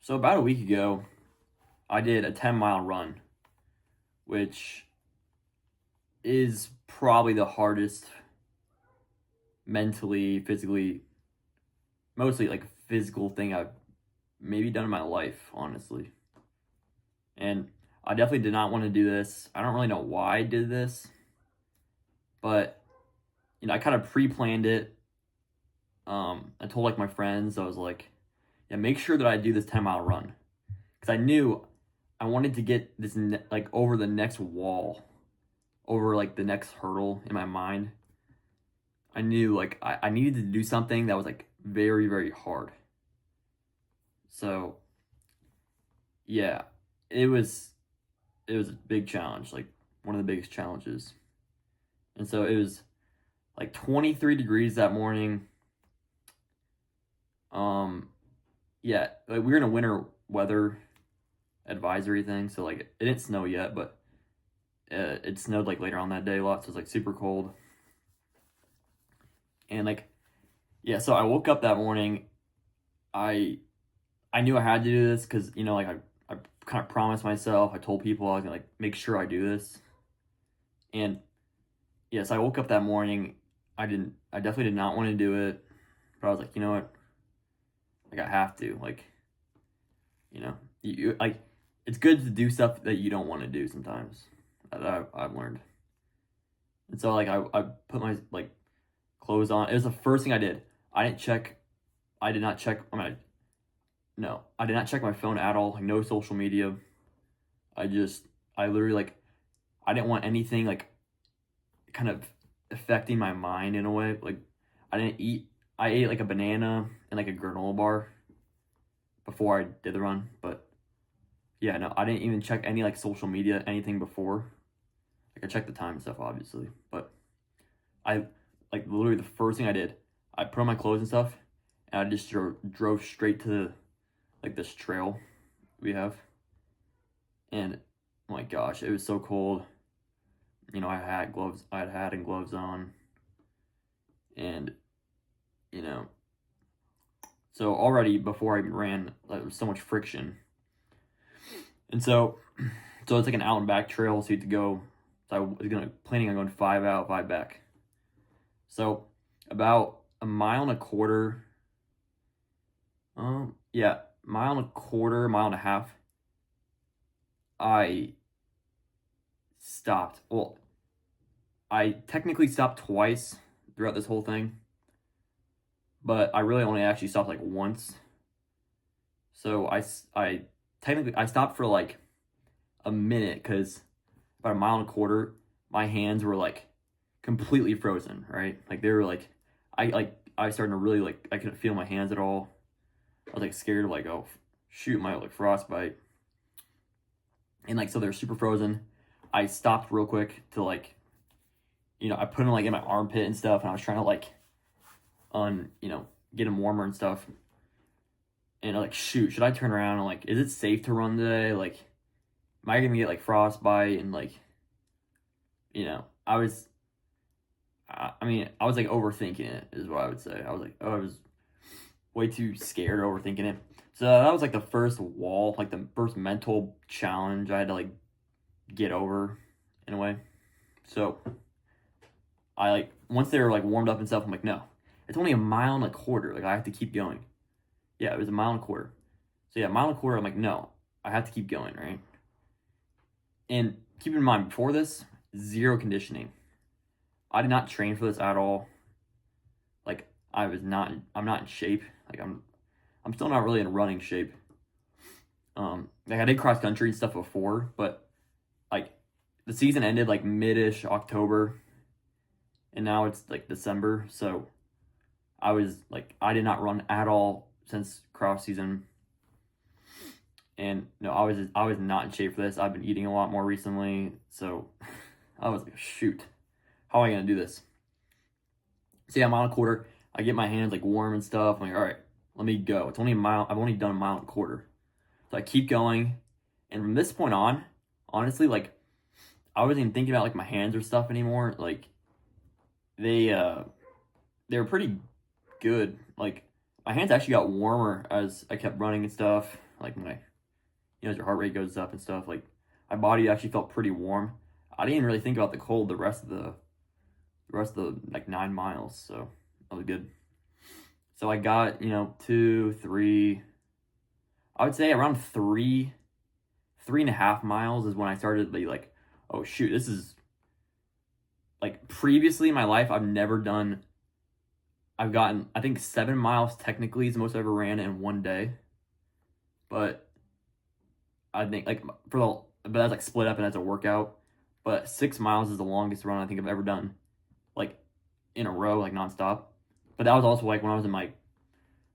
So about a week ago, I did a 10-mile run, which is probably the hardest mentally, physically, mostly like physical thing I've maybe done in my life, honestly. And I definitely did not want to do this. I don't really know why I did this, but I kind of pre-planned it. I told like my friends, I was like, yeah, make sure that I do this 10-mile run because I knew I wanted to get this like over the next wall, over like the next hurdle in my mind. I knew like I needed to do something that was like very, very hard. So yeah, it was it was a big challenge, like one of the biggest challenges. And so it was like 23 degrees that morning. Um yeah, like we were in a winter weather advisory thing, so like it didn't snow yet, but it snowed like later on that day a lot, so it was like super cold. And like yeah, so I woke up that morning. I I knew I had to do this because like I kind of promised myself. I told people I was gonna like make sure I do this. And yes, I woke up that morning. I definitely did not want to do it, but I was like, you know what? Like I have to. Like like it's good to do stuff that you don't want to do sometimes. I've learned. And so like I put my like clothes on. It was the first thing I did. I didn't check. I did not check. No, I did not check my phone at all. Like no social media. I literally like I didn't want anything like kind of affecting my mind in a way. Like I didn't eat. I ate like a banana and like a granola bar before I did the run. But yeah, no, I didn't even check any like social media, anything before. Like I checked the time and stuff, obviously. But I like literally the first thing I did, I put on my clothes and stuff, and I just drove straight to like this trail we have. And oh my gosh, it was so cold. I had hat and gloves on, and you know, so already before I ran, like, there was so much friction, and so it's like an out and back trail, so you have to go. So I was planning on going 5 out, 5 back. So about a mile and a quarter, yeah, mile and a quarter, mile and a half. I stopped. Well, I technically stopped twice throughout this whole thing, but I really only actually stopped like once. So I technically I stopped for like a minute because about a mile and a quarter, my hands were like completely frozen, right? Like they were I was starting to really like I couldn't feel my hands at all. I was like scared of like, oh shoot, my like frostbite. And like so they're super frozen. I stopped real quick to like I put them like in my armpit and stuff, and I was trying to like get them warmer and stuff. And like, shoot, should I turn around and like, is it safe to run today? Like, am I gonna get like frostbite? And like, I was like overthinking it, is what I would say. I was like, oh, I was way too scared overthinking it. So that was like the first wall, like the first mental challenge I had to like get over in a way. So I like, once they were like warmed up and stuff, I'm like, no, it's only a mile and a quarter. Like, I have to keep going. Yeah, it was a mile and a quarter. So yeah, a mile and a quarter, I'm like, no, I have to keep going, right? And keep in mind, before this, zero conditioning. I did not train for this at all. Like I'm not in shape. Like I'm still not really in running shape. Like I did cross country and stuff before, but like the season ended like mid-ish October, and now it's like December, so I did not run at all since cross season. And no, I was not in shape for this. I've been eating a lot more recently, so I was like, shoot, how am I gonna do this? See, I'm on a quarter. I get my hands like warm and stuff. I'm like, all right, let me go. It's only a mile. I've only done a mile and a quarter, so I keep going. And from this point on, honestly, like I wasn't even thinking about like my hands or stuff anymore. Like they they were pretty good. Like my hands actually got warmer as I kept running and stuff. like when as your heart rate goes up and stuff, like my body actually felt pretty warm. I didn't really think about the cold the rest of the like 9 miles, so that was good. So I got, 2, 3, I would say around 3.5 miles is when I started to be like, oh shoot, this is like previously in my life, I've gotten, I think 7 miles technically is the most I ever ran in one day. But I think like but that's like split up and as a workout. But 6 miles is the longest run I think I've ever done, like in a row, like nonstop. But that was also like when I was in my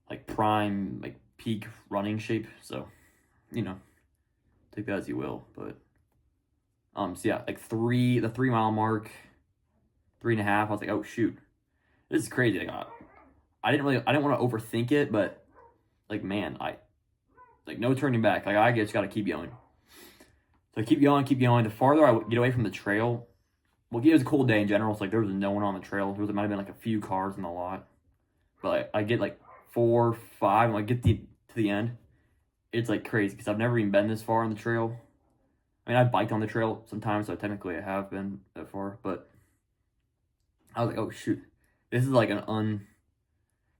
like prime, like peak running shape. So, take that as you will. But so yeah, like the 3 mile mark, 3.5. I was like, oh shoot, this is crazy. Like, I didn't want to overthink it, but like man, like no turning back. Like I just got to keep going. So I keep going. The farther I get away from the trail, well, it was a cold day in general. So like there was no one on the trail. There might have been like a few cars in the lot, but like, I get like 4, 5, and like get to the end. It's like crazy because I've never even been this far on the trail. I mean, I biked on the trail sometimes, so technically I have been that far. But I was like, oh shoot, this is like an kind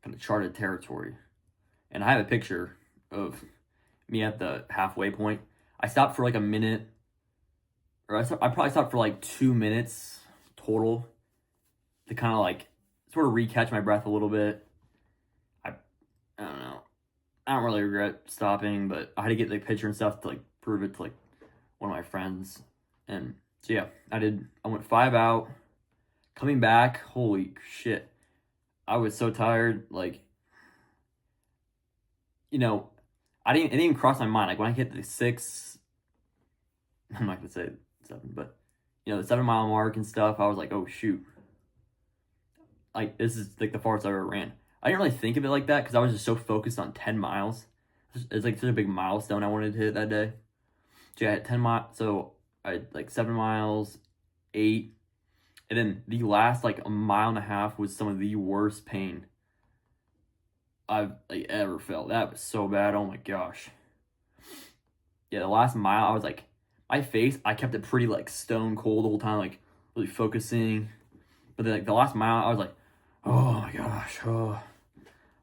of charted territory. And I have a picture of me at the halfway point. I stopped for like a minute, or I probably stopped for like 2 minutes total to kind of like sort of recatch my breath a little bit. I don't know. I don't really regret stopping, but I had to get the picture and stuff to like prove it to like one of my friends. And so yeah, I went 5 out. Coming back, holy shit. I was so tired, like, it didn't even cross my mind. Like when I hit the 6, I'm not gonna say 7, but the 7 mile mark and stuff, I was like, oh shoot. Like this is like the farthest I ever ran. I didn't really think of it like that because I was just so focused on 10 miles. It's like such a big milestone I wanted to hit that day. So yeah, I had 10 miles, so I had like 7 miles, 8, and then the last like a mile and a half was some of the worst pain I've like ever felt. That was so bad. Oh my gosh. Yeah, the last mile, I was like, my face, I kept it pretty like stone cold the whole time, like really focusing. But then like the last mile, I was like, oh my gosh, oh,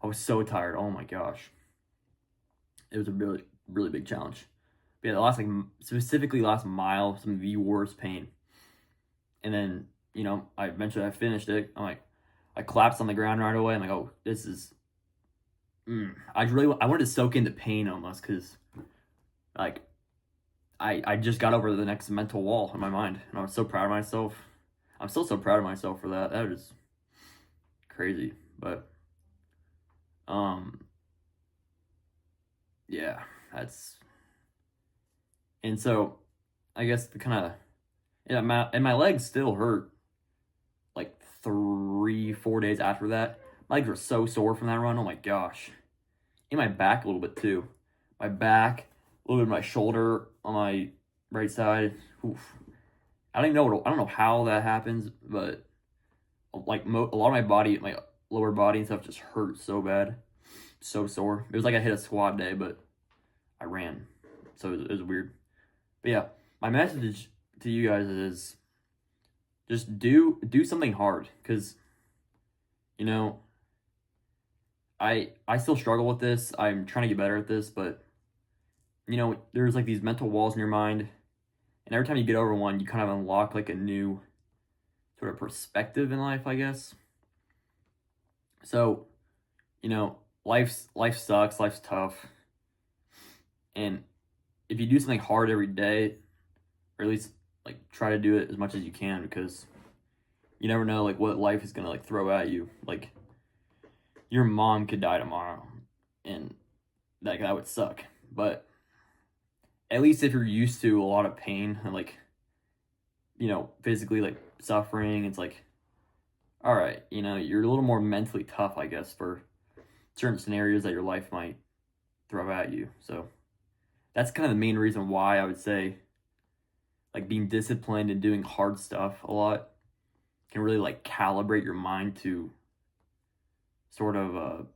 I was so tired. Oh my gosh, it was a really really big challenge. But yeah, the last like specifically last mile, some of the worst pain. And then I eventually I finished it. I'm like, I collapsed on the ground right away. I'm like, oh, this is. I wanted to soak in the pain almost because, like, I just got over the next mental wall in my mind, and I was so proud of myself. I'm still so proud of myself for that. That is crazy, but yeah, and so I guess the kind of my legs still hurt like 3-4 days after that. My legs were so sore from that run. Oh my gosh. In my back a little bit too. My back, a little bit of my shoulder on my right side. Oof. I don't know how that happens, but like a lot of my body, my lower body and stuff just hurt so bad. So sore. It was like I hit a squat day, but I ran. So it was weird. But yeah, my message to you guys is just do something hard because I still struggle with this. I'm trying to get better at this, but there's like these mental walls in your mind, and every time you get over one, you kind of unlock like a new sort of perspective in life, I guess. So, life sucks, life's tough. And if you do something hard every day, or at least like try to do it as much as you can, because you never know like what life is gonna like throw at you. Like your mom could die tomorrow, and that would suck. But at least if you're used to a lot of pain and like physically like suffering, it's like, all right, you're a little more mentally tough, I guess, for certain scenarios that your life might throw at you. So that's kind of the main reason why I would say like being disciplined and doing hard stuff a lot can really like calibrate your mind to sort of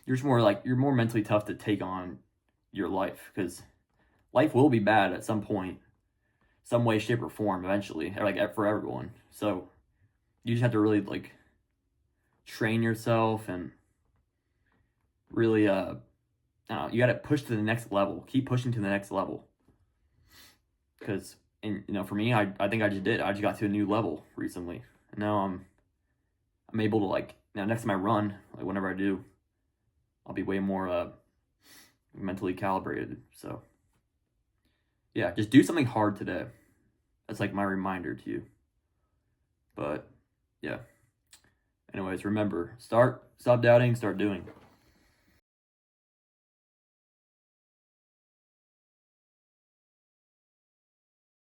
you're just more like, you're more mentally tough to take on your life, because life will be bad at some point, some way, shape, or form eventually, or like for everyone. So you just have to really like train yourself and really I don't know, you got to push to the next level. Keep pushing to the next level. Because, and you know, for me, I think I just did. I just got to a new level recently, and now I'm able to, like, now next time I run, like whenever I do, I'll be way more mentally calibrated. So yeah, just do something hard today. That's like my reminder to you. But yeah. Anyways, remember, stop doubting, start doing.